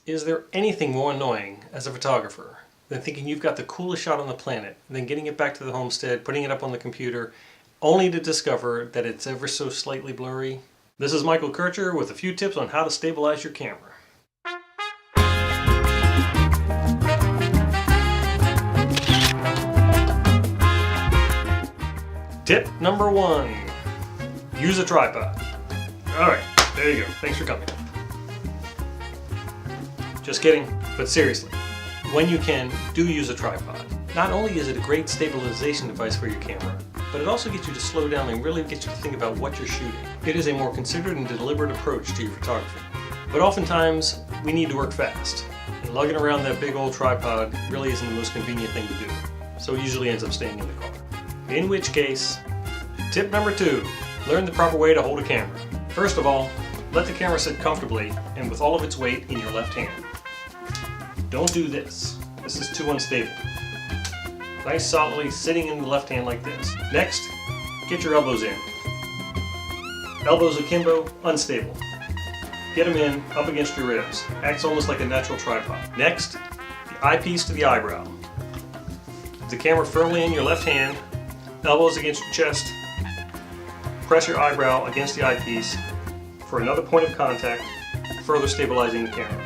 Is there anything more annoying as a photographer than thinking you've got the coolest shot on the planet, then getting it back to the homestead, putting it up on the computer, only to discover that it's ever so slightly blurry? This is Michael Kircher with a few tips on how to stabilize your camera. Tip number 1, use a tripod. Alright, there you go. Thanks for coming. Just kidding, but seriously, when you can, do use a tripod. Not only is it a great stabilization device for your camera, but it also gets you to slow down and really gets you to think about what you're shooting. It is a more considered and deliberate approach to your photography. But oftentimes, we need to work fast, and lugging around that big old tripod really isn't the most convenient thing to do, so it usually ends up staying in the car. In which case, tip number 2, learn the proper way to hold a camera. First of all, let the camera sit comfortably and with all of its weight in your left hand. Don't do this. This is too unstable. Nice solidly sitting in the left hand like this. Next, get your elbows in. Elbows akimbo, unstable. Get them in, up against your ribs. Acts almost like a natural tripod. Next, the eyepiece to the eyebrow. The camera firmly in your left hand, elbows against your chest. Press your eyebrow against the eyepiece for another point of contact, further stabilizing the camera.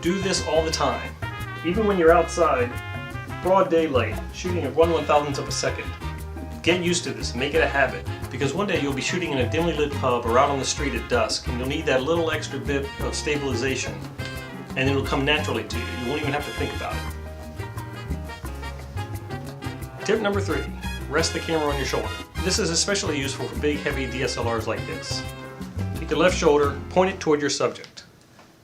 Do this all the time. Even when you're outside, broad daylight, shooting at 1/1000th of a second. Get used to this, make it a habit, because one day you'll be shooting in a dimly lit pub or out on the street at dusk, and you'll need that little extra bit of stabilization, and it'll come naturally to you. You won't even have to think about it. Tip number 3, rest the camera on your shoulder. This is especially useful for big, heavy DSLRs like this. Take your left shoulder, point it toward your subject.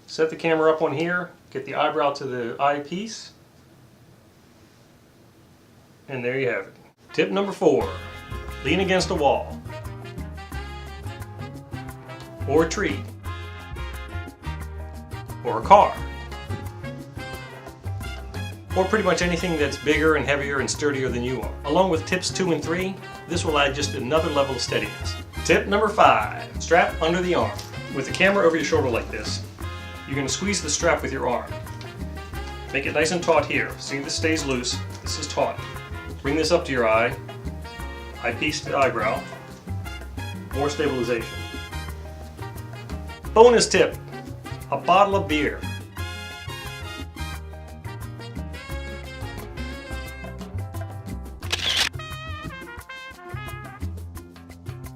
Set the camera up on here, get the eyebrow to the eyepiece, and there you have it. Tip number 4, lean against a wall, or a tree, or a car, or pretty much anything that's bigger and heavier and sturdier than you are. Along with tips 2 and 3, this will add just another level of steadiness. Tip number 5, strap under the arm. With the camera over your shoulder like this, you're going to squeeze the strap with your arm. Make it nice and taut here. See, this stays loose. This is taut. Bring this up to your eye. Eyepiece to the eyebrow. More stabilization. Bonus tip, a bottle of beer.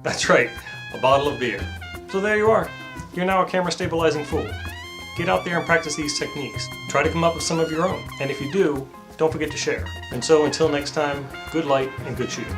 That's right, a bottle of beer. So there you are. You're now a camera stabilizing fool. Get out there and practice these techniques. Try to come up with some of your own. And if you do, don't forget to share. And so until next time, good light and good shooting.